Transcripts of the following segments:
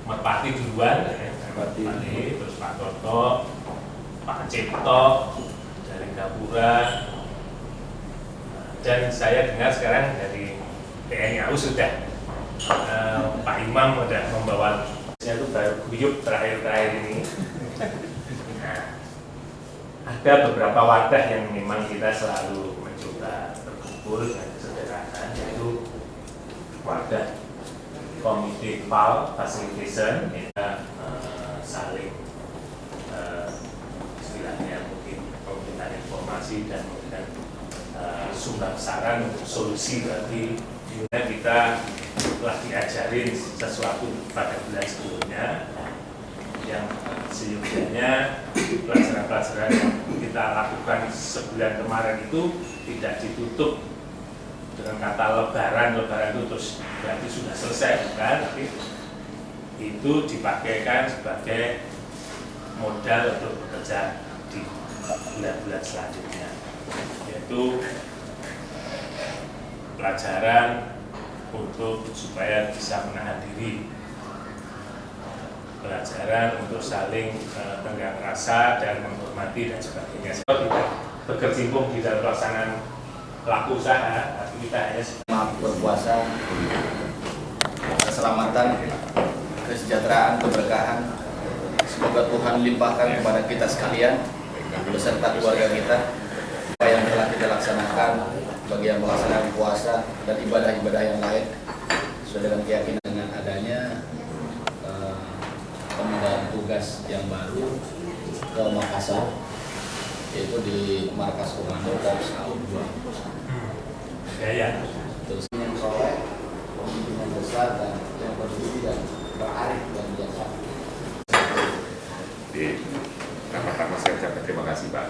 Merpati duluan, Merpati, terus Pak Toto, Pak Cipto dari Gapura, dan saya dengar sekarang dari TNI AU sudah Pak Imam sudah membawa itu baru guyup terakhir ini. Nah, ada beberapa wadah yang memang kita selalu mencoba berkumpul dengan kesederhanaan, yaitu wadah komite FAL facilitation, kita saling istilahnya mungkin memberikan informasi dan memberikan sumber saran untuk solusi bagi kita telah diajarin sesuatu pada bulan sebelumnya yang seyogianya pelajaran-pelajaran yang kita lakukan sebulan kemarin itu tidak ditutup dengan kata lebaran itu terus berarti sudah selesai, bukan, tapi itu dipakaikan sebagai modal untuk bekerja di bulan-bulan selanjutnya, yaitu pelajaran untuk supaya bisa menahan diri, pelajaran untuk saling tenggang rasa dan menghormati dan sebagainya. Tidak berkecimpung di dalam pelaksanaan pelaku usaha, tapi kita hanya berpuasa, keselamatan, kesejahteraan, keberkahan. Semoga Tuhan limpahkan kepada kita sekalian beserta keluarga kita apa yang telah kita laksanakan bagi yang melaksanakan puasa dan ibadah-ibadah yang lain sesuai dengan keyakinan. Dengan adanya pemindahan tugas yang baru ke Makassar, yaitu di markas komando Korps AU 2. ya. Terus yang soleh, pemimpin yang besar dan yang berdiri dan berarif dan biasa. Pertama-tama saya ucapkan terima kasih Pak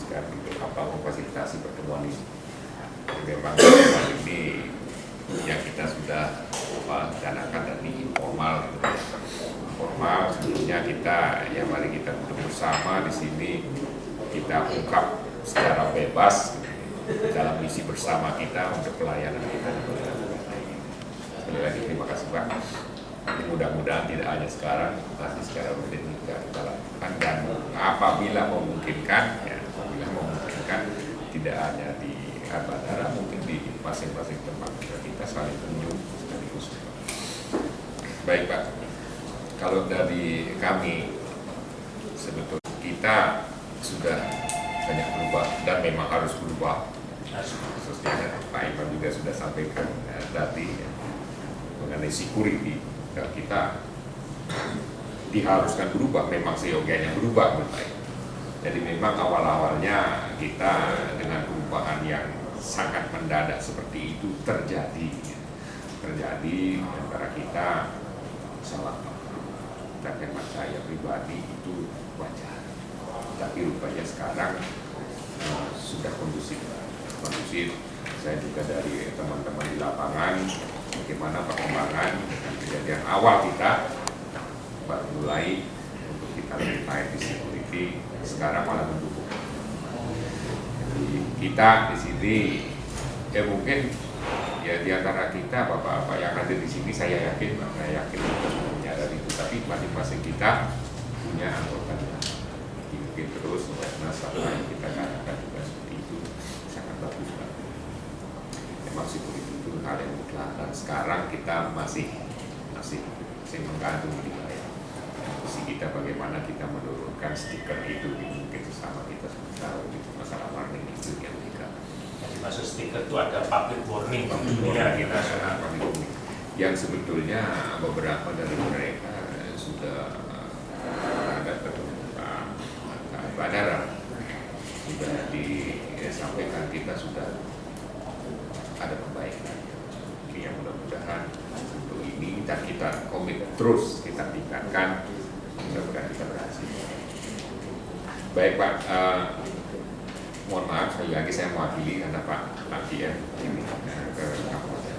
sekali untuk memfasilitasi pertemuan ini. Memang pertemuan ini yang kita sudah rencanakan dan informal. Formal sebelumnya kita mari kita duduk bersama di sini, kita ungkap secara bebas dalam misi bersama kita untuk pelayanan kita. Sekali lagi terima kasih Pak. Mudah-mudahan tidak hanya sekarang, tapi sekarang rutin kita lakukan, dan apabila memungkinkan, tidak hanya di bandara, mungkin di masing-masing tempat kita saling kunjung sekaligus. Baik Pak, kalau dari kami sebetulnya kita sudah banyak berubah dan memang harus berubah, khususnya Pak Imam juga sudah sampaikan tadi mengenai security. Dan kita diharuskan berubah, memang seyogianya berubah menurut saya. Jadi memang awal-awalnya kita dengan perubahan yang sangat mendadak seperti itu terjadi antara kita salah paham. Dan hemat saya pribadi itu wajar. Tapi rupanya sekarang sudah kondusif. Saya juga dari teman-teman di lapangan, bagaimana perkembangan dengan kejadian awal kita baru mulai untuk kita lebih baik di security, sekarang malah mendukung. Jadi kita di sini mungkin di antara kita bapak-bapak yang ada di sini, saya yakin kita sudah menyadari itu, tapi masing-masing kita punya anggota mungkin terus apa yang kita katakan juga seperti itu sangat bagus Pak. Memang security itu hal yang mutlak, dan sekarang kita masih menggantung di posisi kita bagaimana kita menurunkan stiker itu, mungkin sesama kita sudah tahu itu masalah warning itu yang kita. Jadi masuk stiker itu ada public warning kita yang sebetulnya beberapa dari mereka sudah ada bandara sudah disampaikan kita sudah ada perbaikan. Yang mudah-mudahan untuk ini dan kita komit terus kita tingkatkan, mudah-mudahan kita berhasil. Baik Pak, mohon maaf sekali lagi saya mewakili karena Pak PM ini ke Kapolda.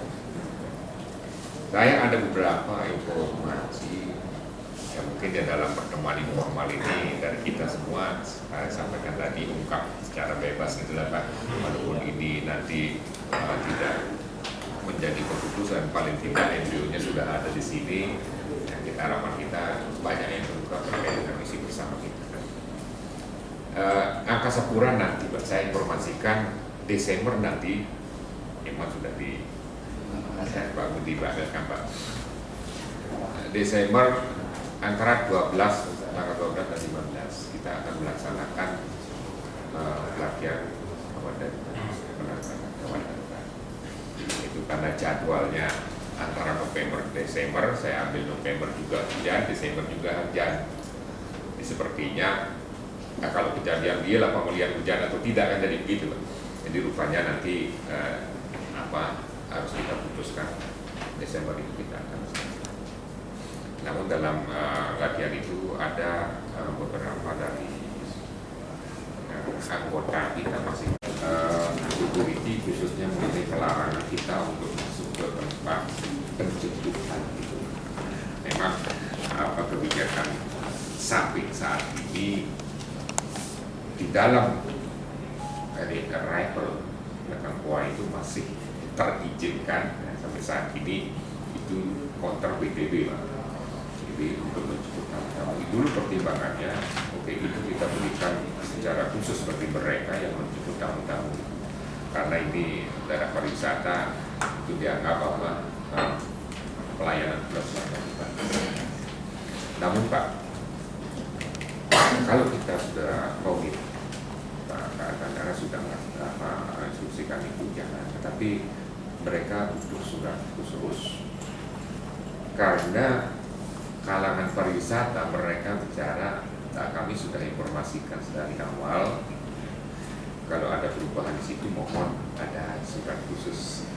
Saya ada beberapa informasi yang mungkin dalam pertemuan informal ini dari kita semua, saya sampaikan tadi, ungkap secara bebas gitu lah Pak. Walaupun ini nanti tidak menjadi keputusan. Paling tidak MBO-nya sudah ada di sini. Ya, harapan kita banyak yang terbuka terkait dengan misi bersama kita. Angkasa Pura nanti, Pak, saya informasikan Desember nanti memang sudah di Pak Budi kan Pak. Desember antara tanggal 12 dan 15 kita akan melaksanakan pelatihan kawan darurat. Itu karena jadwalnya antara November Desember, saya ambil November juga hujan, Desember juga hujan. Jadi sepertinya kalau kejadian dia lah pemilihan hujan atau tidak kan jadi begitu, Pak. Jadi rupanya nanti harus kita putuskan Desember itu kita akan. Namun dalam latihan itu ada beberapa dari anggota kita masih security khususnya mengenai pelarangan kita untuk masuk ke tempat penjemputan itu. Memang kebijakan sampai saat ini di dalam arrival belakang kuah itu masih terizinkan sampai saat ini itu konter PTB, Pak. Jadi untuk menjemput tamu dulu pertimbangannya, oke, itu kita berikan secara khusus bagi mereka yang menjemput tamu-tamu, karena ini daerah pariwisata itu dianggap pelayanan plus. Namun Pak, kalau kita sudah komit, karena sudah instruksikan itu jangan, tetapi mereka butuh surat khusus karena kalangan pariwisata mereka bicara, kami sudah informasikan dari awal kalau ada perubahan di situ mohon ada surat khusus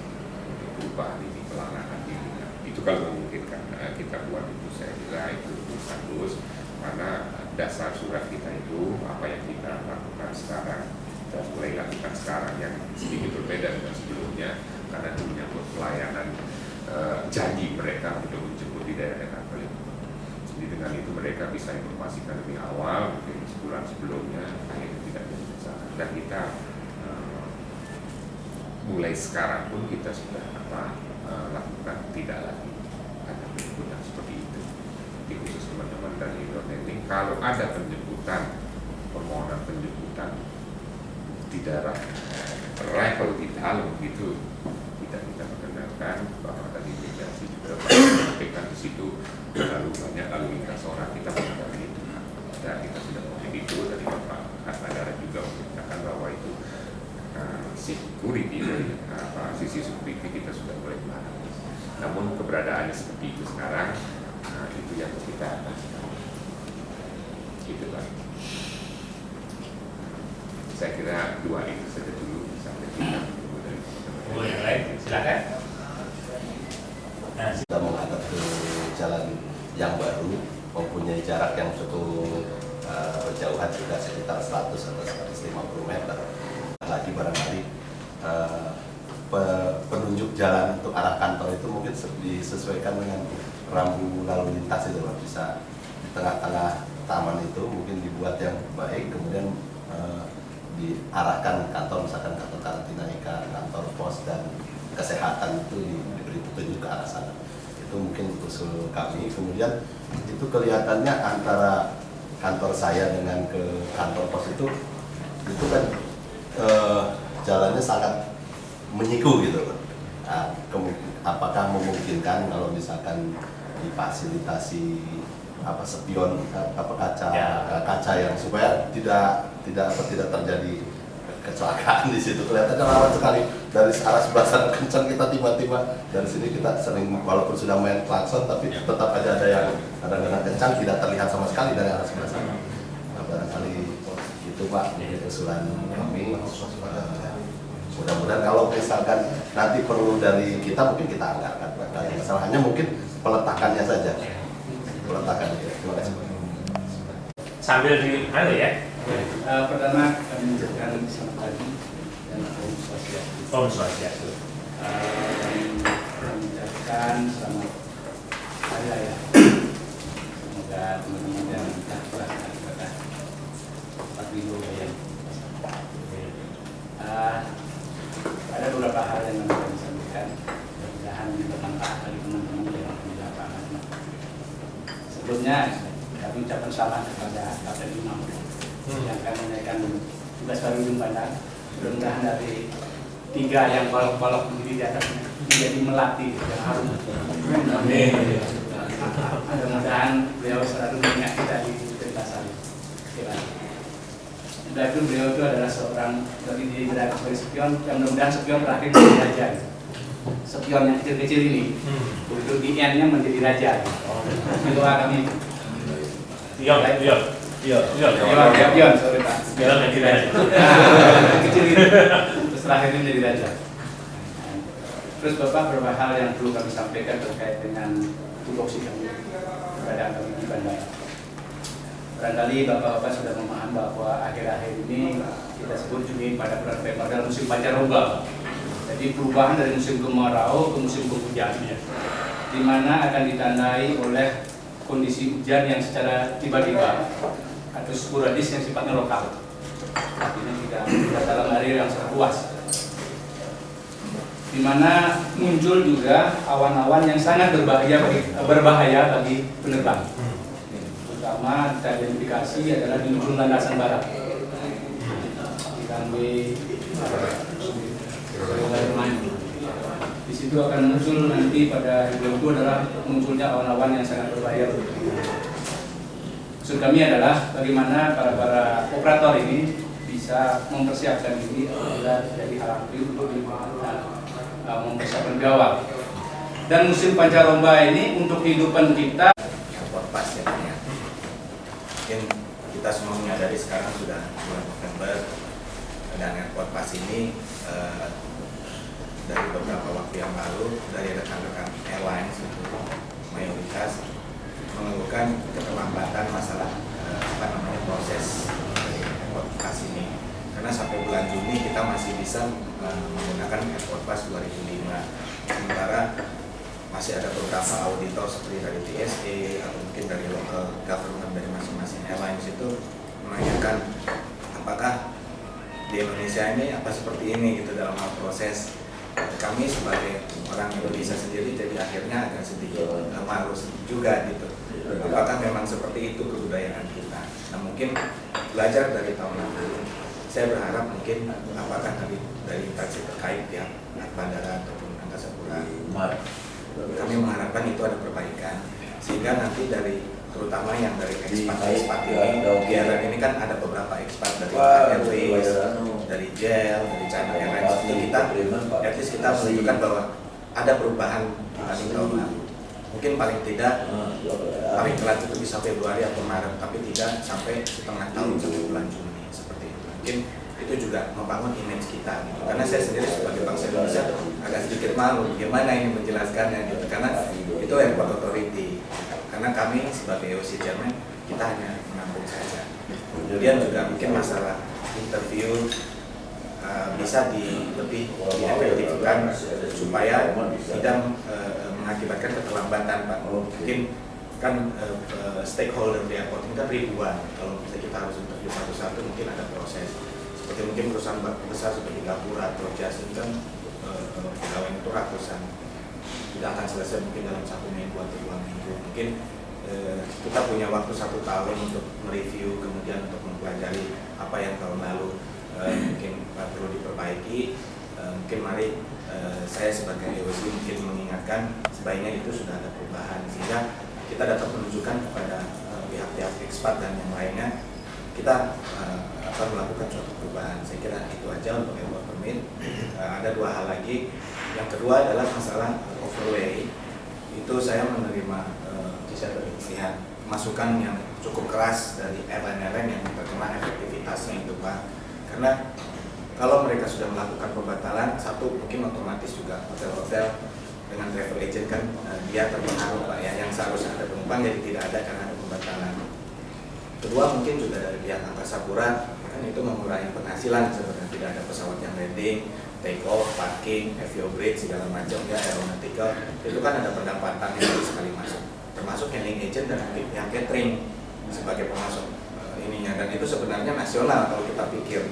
untuk perubahan ini, pelarangan ini. Itu kalau memungkinkan kita buat itu, saya kira itu bagus karena dasar surat kita itu apa yang kita lakukan sekarang, kita mulai lakukan sekarang yang sedikit berbeda dengan sebelumnya karena itu menyangkut pelayanan janji mereka untuk menjemput di daerah-daerah tertentu. Jadi dengan itu mereka bisa informasikan lebih awal, mungkin sebulan sebelumnya, akhirnya tidak ada masalah. Dan kita mulai sekarang pun kita sudah lakukan tidak lagi ada penjemputan seperti itu. Di khusus teman-teman dari Indonesia, kalau ada penjemputan, permohonan penjemputan di daerah arrival di dalam itu tidak kita perkenalkan, bahwa tadi mediasi juga sampaikan di situ lalu banyak lalu lintas orang kita mengenai itu, dan kita sudah mengikuti itu dari Bapak Kasnagara juga mengatakan bahwa itu security dari sisi security kita sudah mulai melarang. Namun keberadaannya seperti itu sekarang, itu yang kita atasi. Itu Pak. Saya kira dua itu saja dulu sampai kita bertemu dari teman-teman. Yang lain silakan. Kita menghadap ke jalan yang baru, mempunyai jarak yang cukup berjauhan juga sekitar 100 atau 150 meter. Lagi barangkali penunjuk jalan untuk arah kantor itu mungkin disesuaikan dengan rambu lalu lintas itu, bisa di tengah-tengah taman itu mungkin dibuat yang baik, kemudian diarahkan kantor, misalkan kantor karantina ikan, kantor pos dan kesehatan itu diberi petunjuk ke arah sana. Itu mungkin usul kami. Kemudian itu kelihatannya antara kantor saya dengan ke kantor pos itu kan jalannya sangat menyiku gitu. Nah, apakah memungkinkan kalau misalkan difasilitasi spion kaca yang supaya tidak terjadi kecelakaan di situ. Kelihatannya rawan sekali dari arah sebelah sana kencang, kita tiba-tiba dari sini kita sering walaupun sudah main klakson tapi tetap aja ada yang kadang-kadang kencang tidak terlihat sama sekali dari arah sebelah sana. Barangkali itu Pak usulan kami. Mudah-mudahan kalau misalkan nanti perlu dari kita mungkin kita anggarkan. Masalahnya mungkin peletakannya saja. Terima kasih. Sambil di ya. Pertama kami mengucapkan selamat pagi dan Om Swastiastu. Om Swastiastu. Mengucapkan selamat hari raya. Semoga teman-teman yang melaksanakan ibadah tepat minggu yang ada beberapa hal yang kami sampaikan. Sebelumnya kami ucapkan selamat kepada Kapten Imam yang akan menaikkan tugas baru ujung pandang. Mudah-mudahan dari 3 yang kolok-kolok berdiri di atasnya menjadi melati yang harum. Amin. Mudah-mudahan beliau selalu mengingat kita di pentasan. Sudah itu beliau itu adalah seorang dari diri berada sebagai spion yang mudah-mudahan spion berakhir menjadi raja. Spion yang kecil-kecil ini itu DN-nya menjadi raja. Doa kami. Iya. Spion, sorry Pak. Spion menjadi raja. Kecil itu. Terus terakhir ini menjadi raja. Terus Bapak beberapa hal yang perlu kami sampaikan terkait dengan tupoksi kami keberadaan kami di bandara. Barangkali Bapak-Bapak sudah memahami bahwa akhir-akhir ini kita sebut juga pada bulan Februari dalam musim pancaroba. Jadi perubahan dari musim kemarau ke musim penghujan, di mana akan ditandai oleh kondisi hujan yang secara tiba-tiba atau sporadis yang sifatnya lokal. Artinya tidak dalam area yang sangat luas. Di mana muncul juga awan-awan yang sangat berbahaya bagi penerbang. Pertama kita identifikasi adalah di ujung landasan barat, di runway di situ akan muncul nanti pada hari itu adalah munculnya awan-awan yang sangat berbahaya. Maksud kami adalah bagaimana para operator ini bisa mempersiapkan diri apabila dari hal itu untuk mempersiapkan gawat. Dan musim pancaroba ini untuk kehidupan kita Pas ya. Mungkin kita semua menyadari sekarang sudah bulan November dan airport pass ini dari beberapa waktu yang lalu dari rekan-rekan airlines itu mayoritas mengeluhkan keterlambatan masalah proses dari airport pass ini, karena sampai bulan Juni kita masih bisa menggunakan airport pass 2005, sementara masih ada beberapa auditor seperti dari TSA atau mungkin dari local government dari masing-masing airlines itu menanyakan apakah di Indonesia ini apa seperti ini gitu dalam hal proses. Kami sebagai orang Indonesia sendiri jadi akhirnya agak sedikit malu juga gitu. Apakah memang seperti itu kebudayaan kita? Nah mungkin belajar dari tahun lalu, saya berharap mungkin apakah dari instansi terkait ya bandara ataupun angkasa pura, kami mengharapkan itu ada perbaikan sehingga nanti dari terutama yang dari ekspat ini, biar ini kan ada beberapa ekspat dari Airways, dari JEL, dari China Airlines, itu kita at least kita menunjukkan bahwa ada perubahan dibanding tahun lalu. Mungkin paling tidak paling telat itu bisa Februari atau Maret, tapi tidak sampai setengah tahun sampai bulan Juni seperti itu. Mungkin itu juga membangun image kita gitu. Karena saya sendiri sebagai bangsa Indonesia agak sedikit malu gimana ini menjelaskannya gitu, karena itu airport authority. Karena kami sebagai OC Chairman kita hanya menampung saja. Kemudian juga mungkin masalah interview bisa lebih diefektifkan supaya tidak mengakibatkan keterlambatan Pak. Mungkin kan stakeholder di airport ini kan ribuan. Kalau misalnya kita harus interview satu-satu mungkin ada proses. Seperti mungkin perusahaan besar seperti Gapura atau Jas ini kan pegawai itu ratusan. Tidak akan selesai mungkin dalam 1 minggu atau 2 minggu. Mungkin kita punya waktu 1 tahun untuk mereview, kemudian untuk mempelajari apa yang tahun lalu mungkin perlu diperbaiki. Mungkin mari saya sebagai EOC mungkin mengingatkan sebaiknya itu sudah ada perubahan sehingga kita dapat menunjukkan kepada pihak-pihak ekspat dan yang lainnya kita akan melakukan suatu perubahan. Saya kira itu aja untuk airport permit. Ada 2 hal lagi. Yang kedua adalah masalah overlay. Itu saya menerima lihat masukan yang cukup keras dari airline-airline yang terkena efektivitasnya itu Pak. Karena kalau mereka sudah melakukan pembatalan, satu mungkin otomatis juga hotel-hotel dengan travel agent kan dia terpengaruh Pak ya, yang seharusnya ada penumpang jadi tidak ada karena ada pembatalan. Kedua mungkin juga dari pihak Angkasa Pura kan itu mengurangi penghasilan sebenarnya, tidak ada pesawat yang landing, take off, parking, FIO bridge segala macam ya, aeronautical itu kan ada pendapatan yang harus sekali masuk, termasuk handling agent dan mungkin pihak catering sebagai pemasok ininya, dan itu sebenarnya nasional kalau kita pikir,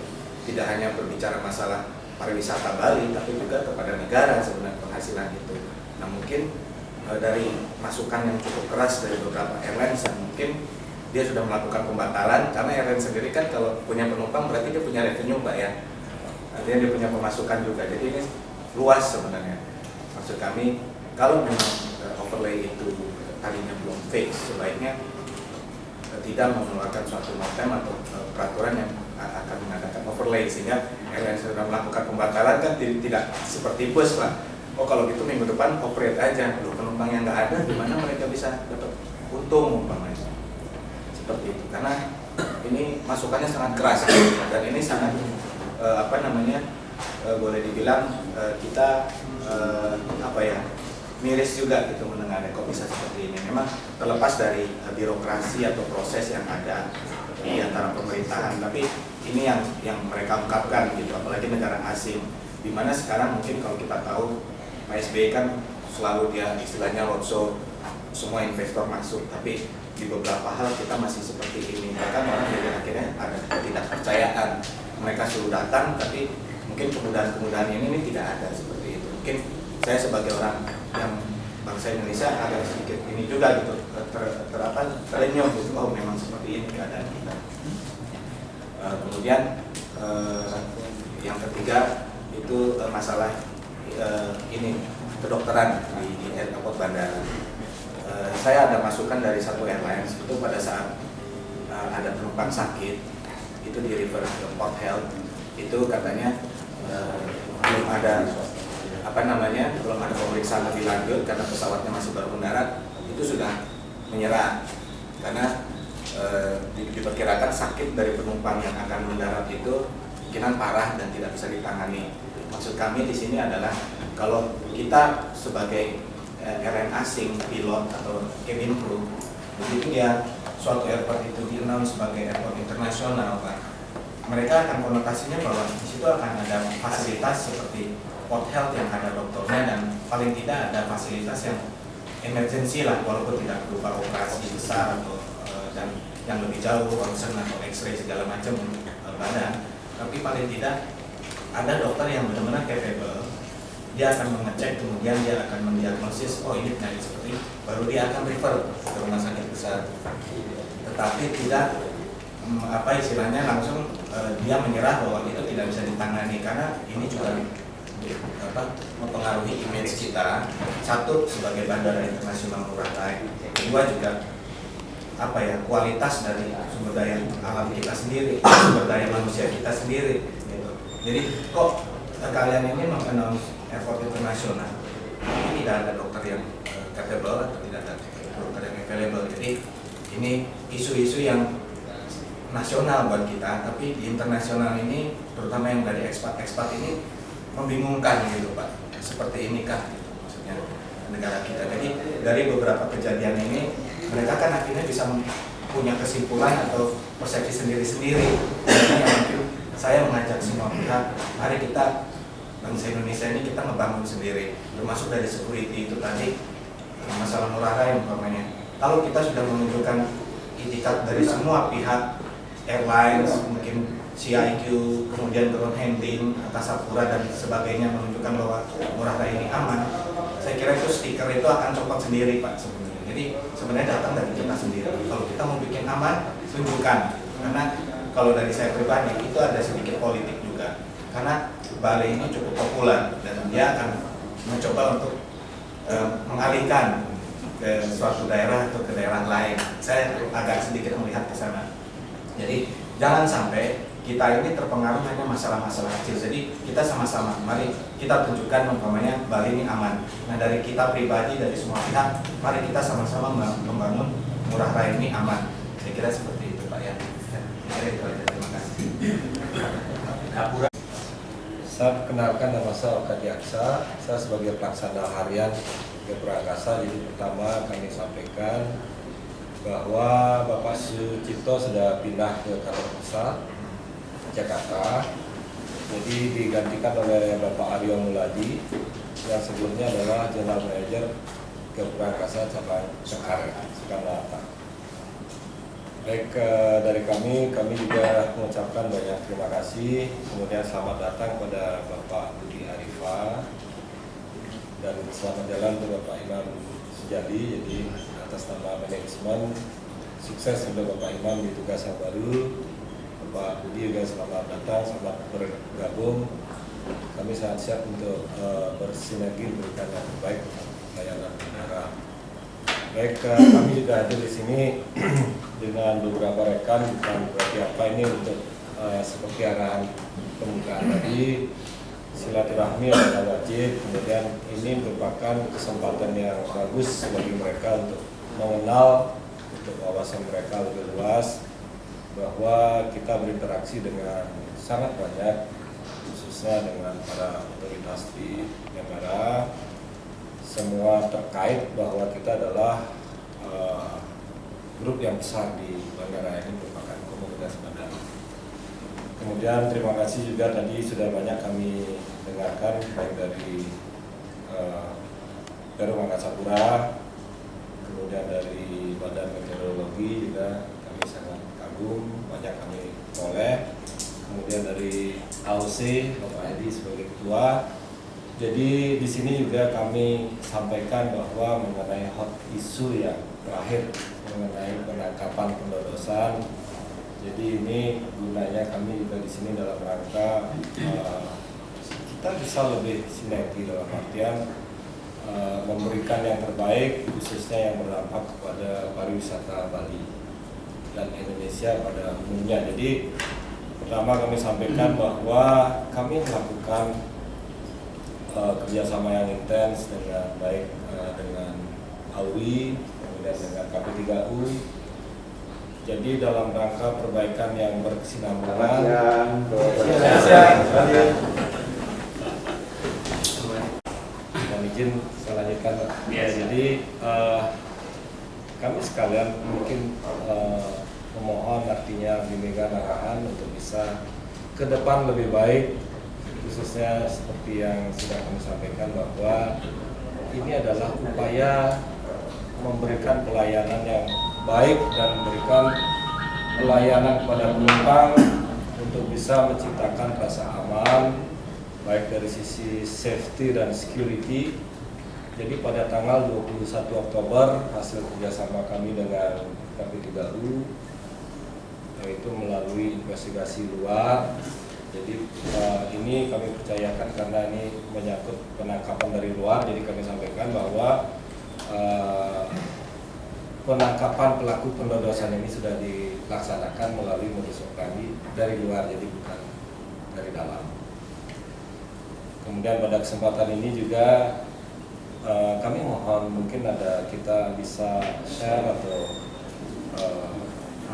tidak hanya berbicara masalah pariwisata Bali tapi juga kepada negara sebenarnya penghasilan itu. Nah mungkin dari masukan yang cukup keras dari beberapa airlines yang mungkin dia sudah melakukan pembatalan, karena airline sendiri kan kalau punya penumpang berarti dia punya revenue Pak ya, artinya dia punya pemasukan juga, jadi ini luas sebenarnya. Maksud kami kalau memang overlay itu tadinya belum fix, sebaiknya tidak mengeluarkan suatu notem atau peraturan yang akan mengadakan overlay, sehingga airline sudah melakukan pembatalan kan tidak seperti bus Pak. Oh kalau gitu minggu depan operate aja, loh penumpang yang nggak ada, gimana mereka bisa dapat untung umpamanya seperti itu, karena ini masukannya sangat keras dan ini sangat boleh dibilang kita miris juga gitu mendengarnya kok bisa seperti ini. Memang terlepas dari birokrasi atau proses yang ada di antara pemerintahan, tapi ini yang mereka ungkapkan gitu, apalagi negara asing, dimana sekarang mungkin kalau kita tahu Pak SBY kan selalu dia istilahnya roadshow, semua investor masuk, tapi di beberapa hal kita masih seperti ini. Bahkan orang jadi akhirnya ada ketidakpercayaan, mereka suruh datang tapi mungkin kemudahan-kemudahan ini tidak ada seperti itu. Mungkin saya sebagai orang yang bangsa Indonesia agak sedikit ini juga gitu terenyuh gitu, oh memang seperti ini keadaan kita. Kemudian yang ketiga itu masalah ini kedokteran di airport bandara. Saya ada masukan dari satu airlines itu pada saat ada penumpang sakit itu di refer ke Port Health, itu katanya belum ada pemeriksaan lebih lanjut karena pesawatnya masih baru mendarat, itu sudah menyerah karena diperkirakan sakit dari penumpang yang akan mendarat itu kemungkinan parah dan tidak bisa ditangani. Maksud kami di sini adalah kalau kita sebagai airline asing, pilot atau cabin crew, begitu ya suatu airport itu di-announce sebagai airport internasional, Pak, mereka akan konotasinya bahwa di situ akan ada fasilitas seperti Port Health yang ada dokternya dan paling tidak ada fasilitas yang emergency lah, walaupun tidak berupa operasi besar atau dan yang lebih jauh, ronsen atau X-ray segala macam badan, tapi paling tidak ada dokter yang benar-benar capable. Dia akan mengecek, kemudian dia akan mendiagnosis, oh ini penyakit seperti ini, baru dia akan refer ke rumah sakit besar. Tetapi tidak istilahnya langsung dia menyerah bahwa itu tidak bisa ditangani, karena ini juga mempengaruhi image kita. Satu, sebagai bandara internasional murah rai, kedua juga kualitas dari sumber daya alam kita sendiri, sumber daya manusia kita sendiri gitu. Jadi kok kalian ini mengannounce airport internasional ini tidak ada dokter yang capable atau tidak ada dokter yang available. Jadi ini isu-isu yang nasional buat kita, tapi di internasional ini terutama yang dari ekspat ini membingungkan gitu Pak, seperti inikah gitu, maksudnya negara kita. Jadi dari beberapa kejadian ini mereka kan akhirnya bisa punya kesimpulan atau persepsi sendiri-sendiri. Ini yang mungkin saya mengajak semua pihak, mari kita bangsa Indonesia ini kita ngebangun sendiri, termasuk dari security itu tadi, masalah murah rai umpamanya. Kalau kita sudah menunjukkan itikat dari semua pihak, airlines, mungkin CIQ, kemudian ground handling, Angkasa Pura dan sebagainya, menunjukkan bahwa murah rai ini aman, saya kira itu stiker itu akan copot sendiri Pak sebenarnya. Jadi sebenarnya datang dari kita sendiri. Kalau kita mau bikin aman, tunjukkan. Karena kalau dari saya pribadi itu ada sedikit politik juga. Karena Bali ini cukup populer dan dia akan mencoba untuk mengalihkan ke suatu daerah atau ke daerah lain. Saya agak sedikit melihat ke sana. Jadi jangan sampai kita ini terpengaruh hanya masalah-masalah kecil. Jadi kita sama-sama, mari kita tunjukkan umpamanya Bali ini aman. Nah dari kita pribadi, dari semua pihak, mari kita sama-sama membangun murah rai ini aman. Saya kira seperti itu Pak ya. Terima kasih. Saya kenalkan nama saya Okadi Aksa. Saya sebagai pelaksana harian Gapura Angkasa. Jadi pertama kami sampaikan bahwa Bapak Sucipto sudah pindah ke kantor pusat Jakarta. Jadi digantikan oleh Bapak Aryo Muladi yang sebelumnya adalah General Manager Gapura Angkasa cabang Soekarno-Hatta. Baik, dari kami juga mengucapkan banyak terima kasih, kemudian selamat datang kepada Bapak Budi Arifa dan selamat jalan untuk Bapak Imam Sujadi. Jadi atas nama manajemen, sukses untuk Bapak Imam di tugas yang baru. Pak Budi juga selamat datang, selamat bergabung. Kami sangat siap untuk bersinergi memberikan yang terbaik layanan negara. Baik, kami juga hadir di sini dengan beberapa rekan, bukan berarti apa ini untuk seperti arahan pembukaan tadi, silaturahmi adalah wajib. Kemudian ini merupakan kesempatan yang bagus bagi mereka untuk mengenal, untuk wawasan mereka lebih luas, bahwa kita berinteraksi dengan sangat banyak, khususnya dengan para otoritas di negara. Semua terkait bahwa kita adalah grup yang besar di bandara ini, merupakan komunitas bandara. Kemudian terima kasih juga tadi sudah banyak kami dengarkan baik dari Perum Angkasa Pura, kemudian dari Badan Meteorologi juga kami sangat kagum, banyak kami oleh, kemudian dari AOC Bapak Edi sebagai ketua. Jadi di sini juga kami sampaikan bahwa mengenai hot isu yang terakhir mengenai penangkapan pendodosan. Jadi ini gunanya kami juga di sini dalam rangka kita bisa lebih sinergi dalam artian memberikan yang terbaik, khususnya yang berdampak kepada pariwisata Bali dan Indonesia pada umumnya. Jadi pertama kami sampaikan bahwa kami melakukan kerjasama yang intens dengan baik dengan AUI, kemudian dengan KP3U. Jadi dalam rangka perbaikan yang berkesinambungan. Dan izin saya lanjutkan, Pak. Jadi kami sekalian mungkin memohon artinya bimbingan arahan untuk bisa ke depan lebih baik, khususnya seperti yang sudah kami sampaikan bahwa ini adalah upaya memberikan pelayanan yang baik dan memberikan pelayanan kepada penumpang untuk bisa menciptakan rasa aman baik dari sisi safety dan security. Jadi pada tanggal 21 Oktober hasil kerjasama kami dengan KP3U yaitu melalui investigasi luar. Jadi ini kami percayakan karena ini menyangkut penangkapan dari luar, jadi kami sampaikan bahwa penangkapan pelaku pendodosan ini sudah dilaksanakan melalui modus operandi dari luar, jadi bukan dari dalam. Kemudian pada kesempatan ini juga kami mohon mungkin kita bisa share atau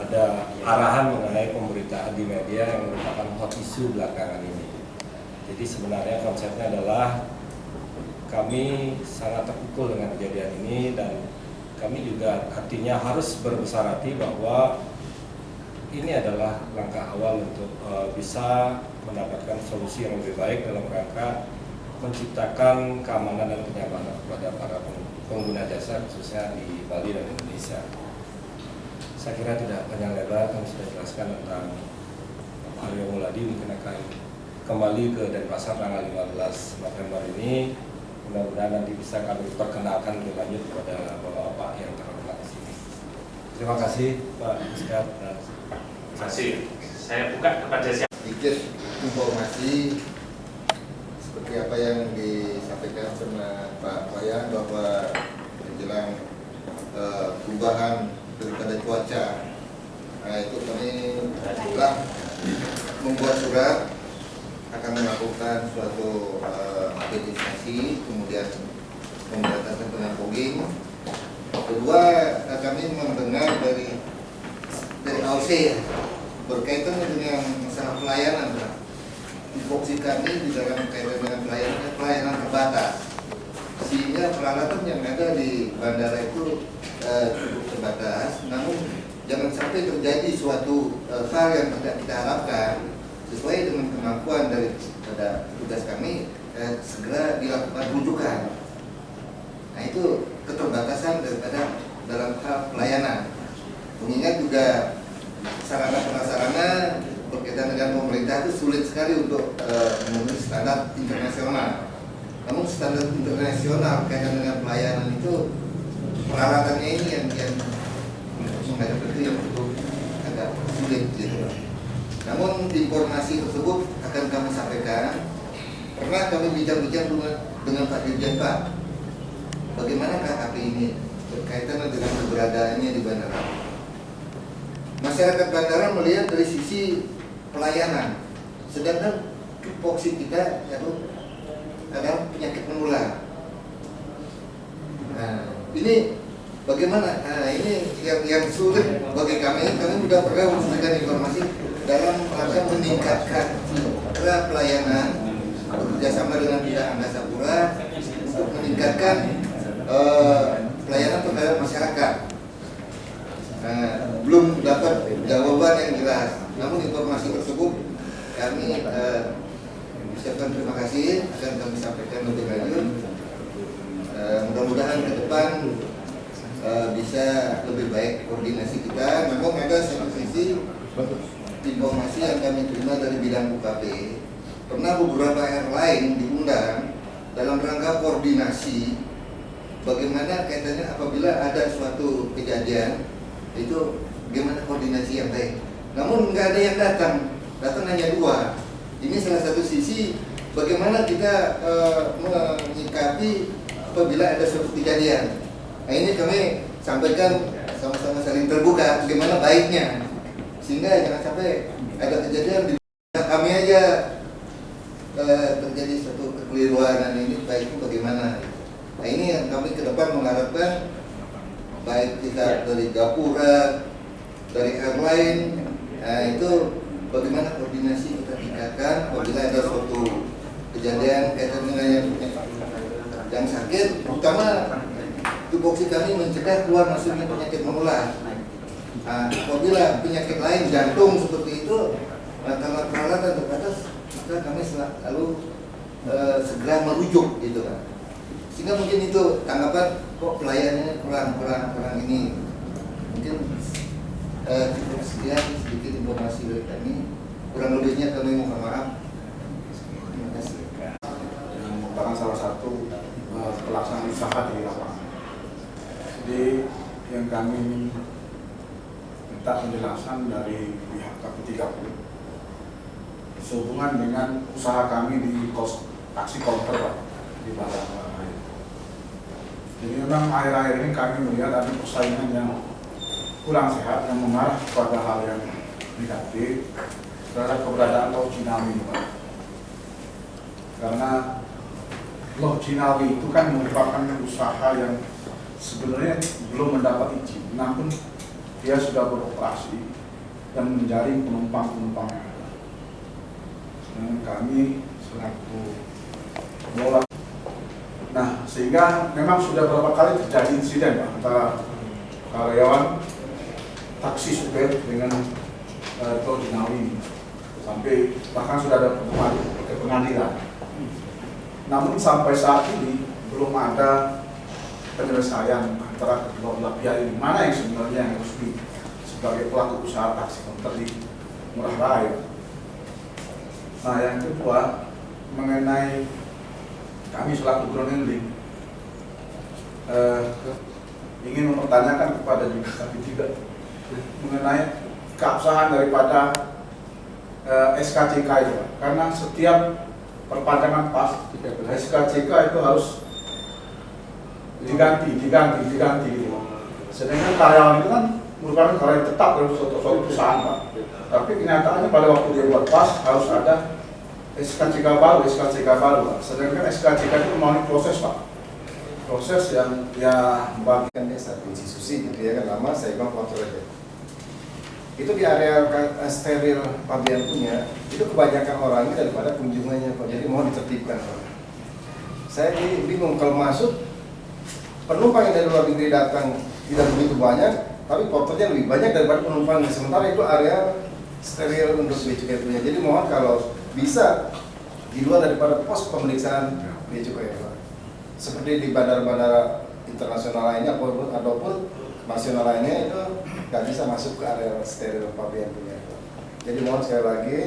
ada arahan mengenai pemberitaan di media yang merupakan hot isu belakangan ini. Jadi sebenarnya konsepnya adalah kami sangat terpukul dengan kejadian ini dan kami juga artinya harus berbesar hati bahwa ini adalah langkah awal untuk bisa mendapatkan solusi yang lebih baik dalam rangka menciptakan keamanan dan kenyamanan kepada para pengguna jasa khususnya di Bali dan Indonesia. Saya kira tidak panjang lebar, kami sudah jelaskan tentang Pak Aryo Muladi, mungkin akan kembali ke Denpasar tanggal 15 November ini. Mudah-mudahan nanti bisa kami perkenalkan lebih lanjut kepada Bapak-Bapak yang terhormat di sini. Terima kasih Pak Iskar. Terima kasih. Saya buka kepada siapa? Sedikit informasi seperti apa yang disampaikan sama Pak Wayan bahwa menjelang perubahan daripada cuaca, nah itu kami telah membuat surat akan melakukan suatu akreditasi, kemudian pemberantasan dengan fogging. Kedua, kami mendengar dari AOC berkaitan dengan masalah pelayanan. Tupoksi kami di dalam kaitan dengan pelayanan terbatas, sehingga peralatan yang ada di bandara itu cukup terbatas. Namun jangan sampai terjadi suatu hal yang tidak kita harapkan, sesuai dengan kemampuan daripada tugas kami, segera dilakukan rujukan. Nah itu keterbatasan daripada dalam hal pelayanan. Mengingat juga sarana prasarana berkaitan dengan pemerintah itu sulit sekali untuk memenuhi standar internasional. Namun standar internasional kaitan dengan pelayanan itu peralatannya ini yang menghadapi itu yang cukup agak sulit gitu. Namun informasi tersebut akan kami sampaikan. Pernah kami bincang-bincang dengan Pak Dirjen, Pak, bagaimana KKP ini berkaitan dengan keberadaannya di bandara. Masyarakat bandara melihat dari sisi pelayanan, sedangkan tupoksi kita itu adalah penyakit menular. Nah, ini bagaimana? Nah, ini yang sulit bagi kami. Kami sudah pernah memberikan informasi dalam rangka meningkatkan pelayanan bekerjasama dengan pihak Angkasa Pura untuk meningkatkan pelayanan terhadap masyarakat. Nah, belum dapat jawaban yang jelas. Namun informasi tersebut kami ucapkan terima kasih, akan kami sampaikan lebih lanjut. Mudah-mudahan ke depan bisa lebih baik koordinasi kita. Memang ada satu sisi informasi yang kami terima dari bidang UKP. Pernah beberapa airline diundang dalam rangka koordinasi bagaimana kaitannya apabila ada suatu kejadian itu bagaimana koordinasi yang baik. Namun nggak ada yang datang hanya 2. Ini salah satu sisi bagaimana kita menyikapi apabila ada suatu kejadian. Nah, ini kami sampaikan sama-sama saling terbuka bagaimana baiknya, sehingga jangan sampai ada kejadian di kami aja terjadi suatu kekeliruan. Dan ini baiknya bagaimana. Nah, ini yang kami ke depan mengharapkan baik kita dari Gapura, dari airline, nah itu bagaimana koordinasi kita tingkatkan apabila ada suatu kejadian kaitan dengan yang sakit, terutama tupoksi kami mencegah keluar masuknya penyakit menular. Nah, apabila penyakit lain jantung seperti itu, karena peralatan terbatas, maka kami selalu segera merujuk gitu kan. Sehingga mungkin itu tanggapan kok pelayanannya kurang ini. Mungkin cukup sekian sedikit informasi dari kami. Kurang lebihnya kami mohon maaf. Terima kasih. Yang merupakan salah satu pelaksanaan usaha di lapangan. Jadi yang kami minta penjelasan dari pihak KP30 sehubungan dengan usaha kami di taksi counter di Bandara. Jadi memang akhir-akhir ini kami melihat ada persaingan yang kurang sehat yang mengarah kepada hal yang negatif terhadap keberadaan Loh Cinawi, Pak. Karena Loh Cinawi itu kan merupakan usaha yang sebenarnya belum mendapat izin, namun dia sudah beroperasi dan menjaring penumpang-penumpang yang ada. Dan kami selaku pengelola. Nah, sehingga memang sudah beberapa kali terjadi insiden, Pak, antara karyawan taksi supir dengan Loh Cinawi, sampai bahkan sudah ada ke pengadilan. Namun sampai saat ini belum ada penyelesaian antara kedua belah pihak ini. Mana yang sebenarnya yang resmi sebagai pelaku usaha taksi counter di Ngurah Rai. Nah, yang kedua mengenai kami selaku ground handling ingin mempertanyakan kepada juga kami tidak mengenai keabsahan daripada SKCK itu, karena setiap perpanjangan pas SKCK itu harus diganti gitu. Sedangkan karyawan itu kan merupakan karyawan tetap dari suatu perusahaan, Pak. Tapi kenyataannya pada waktu dia buat pas harus ada SKCK baru, Pak. Sedangkan SKCK itu melalui proses, Pak. Proses yang ya bagian desa institusi gitu ya kan, lama saya bilang kontrol aja. Itu di area steril Pabian punya, itu kebanyakan orangnya daripada kunjungannya, Pak. Jadi mohon ditertibkan, Pak. Saya bingung kalau masuk penumpang yang dari luar negeri datang tidak begitu banyak, tapi porternya lebih banyak daripada penumpangnya. Sementara itu area steril untuk bea cukai punya. Jadi mohon kalau bisa di luar daripada pos pemeriksaan bea cukai, Pak. Seperti di bandara-bandara internasional lainnya ataupun nasional lainnya itu nggak bisa masuk ke area steril Pabian punya. Jadi mohon sekali lagi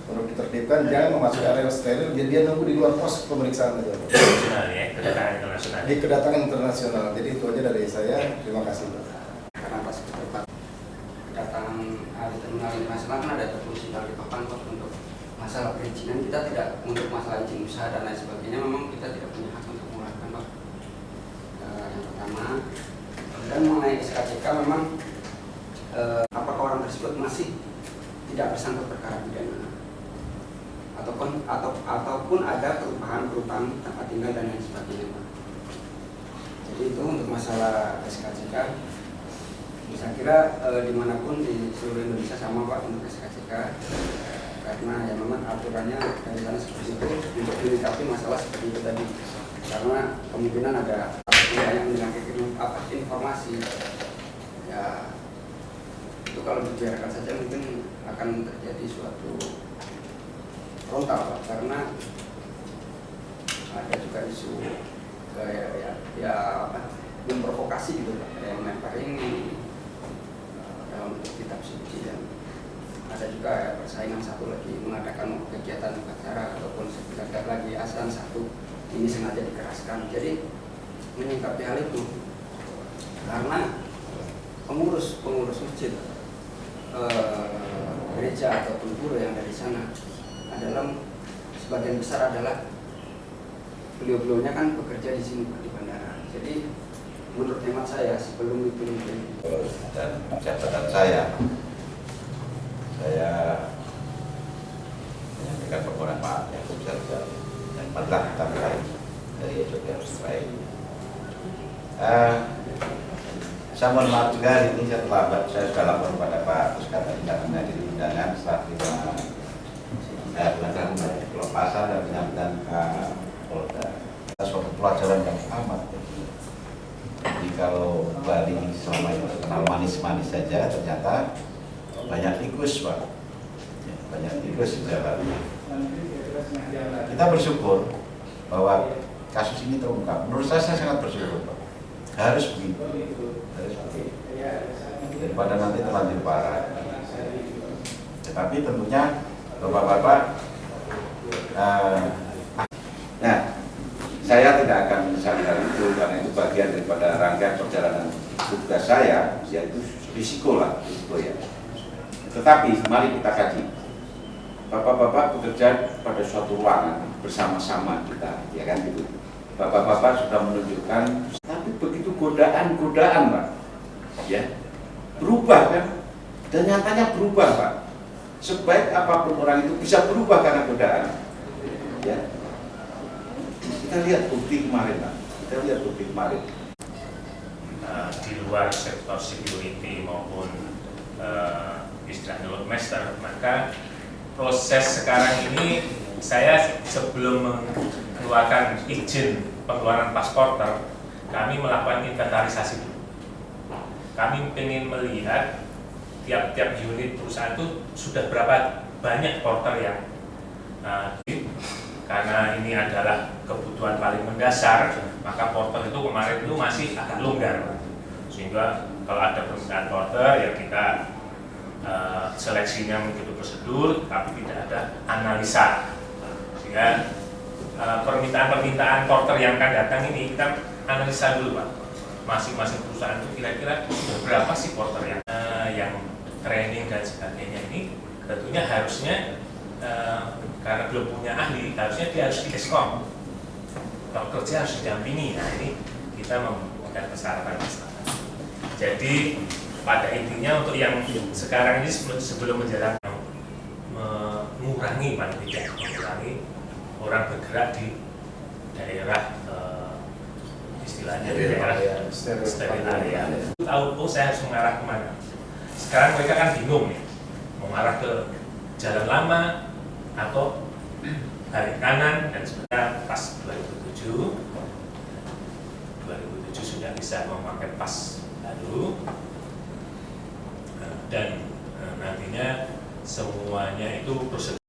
untuk ditertibkan, jangan memasuki area steril, jadi dia nunggu di luar pos pemeriksaan aja. Internasional ya, kedatangan internasional. Di kedatangan internasional. Jadi itu aja dari saya. Terima kasih. Karena pas kedatangan di terminal internasional kan ada tertulis di papan kok untuk masalah perizinan, kita tidak untuk masalah izin usaha dan lain sebagainya, memang kita tidak punya hak untuk mengeluarkan Pak. Yang pertama, dan mengenai SKCK memang apakah orang tersebut masih tidak bersangkut perkara pidana ataupun ada perubahan tempat tinggal dan lain sebagainya Pak. Jadi itu untuk masalah SKCK. Saya kira dimanapun di seluruh Indonesia sama Pak untuk SKCK, karena ya memang aturannya dari sana seperti itu untuk melengkapi masalah seperti itu tadi. Karena kemungkinan ada yang mendengar informasi, ya itu kalau dibiarkan saja mungkin akan terjadi suatu frontal Pak, karena ada juga isu memprovokasi gitu Pak, ada yang melempar ini dalam kitab suci, dan ada juga persaingan satu lagi mengadakan kegiatan upacara ataupun sekedar lagi azan satu ini sengaja dikeraskan. Jadi menyikapi hal itu karena pengurus masjid, gereja ataupun pura yang dari sana adalah sebagian besar adalah beliau-beliaunya kan bekerja di sini di bandara. Jadi menurut hemat saya sebelum itu mungkin Dan catatan saya menyampaikan permohonan maaf yang sebesar-besar dan marilah kita mulai dari esok yang sesuai. Saya mohon maaf juga hari ini saya terlambat. Saya sudah lapor kepada Pak Puskata tidak menghadiri undangan setelah terima pelepasan dan penyampaian ke Polda. Suatu pelajaran yang amat. Jadi kalau Bali selama itu terkenal manis-manis saja, ternyata banyak tikus Pak. Banyak tikus di jalan. Kita bersyukur bahwa kasus ini terungkap. Menurut saya sangat bersyukur Pak. Harus begitu. Daripada nanti terlanjur parah. Tetapi tentunya Bapak-bapak, nah saya tidak akan menyesatkan itu karena itu bagian daripada rangkaian perjalanan tugas saya, yaitu risiko ya. Tetapi mari kita kaji. Bapak-bapak bekerja pada suatu ruangan bersama-sama kita, ya kan gitu. Bapak-bapak sudah menunjukkan, tapi begitu godaan Pak, ya berubah kan, dan nyatanya berubah Pak. Sebaik apapun orang itu bisa berubah karena godaan, ya. Kita lihat bukti kemarin Pak, Di luar sektor security maupun istilahnya loadmaster, maka proses sekarang ini saya sebelum mengeluarkan izin pengeluaran pasporter, kami melakukan inventarisasi dulu. Kami ingin melihat tiap-tiap unit perusahaan itu sudah berapa banyak porter yang karena ini adalah kebutuhan paling mendasar, maka porter itu kemarin itu masih agak longgar, sehingga kalau ada permintaan porter ya kita seleksinya mengikuti prosedur, tapi tidak ada analisa, sehingga permintaan porter yang akan datang ini kita analisa dulu Pak, masing-masing perusahaan itu kira-kira berapa sih porter yang training dan sebagainya ini. Tentunya harusnya karena belum punya ahli, harusnya dia harus di-diskom, kalau kerja harus didampingi. Nah ini kita membuat persyaratan. Jadi pada intinya untuk yang sekarang ini sebelum menjalankan mengurangi orang bergerak di daerah istilahnya daerah steril area. Tahu saya harus mengarah kemana. Sekarang mereka kan bingung nih, mau mengarah ke jalan lama atau balik kanan, dan sebenarnya pas 2007 sudah bisa memakai pas baru, dan nantinya semuanya itu prosedur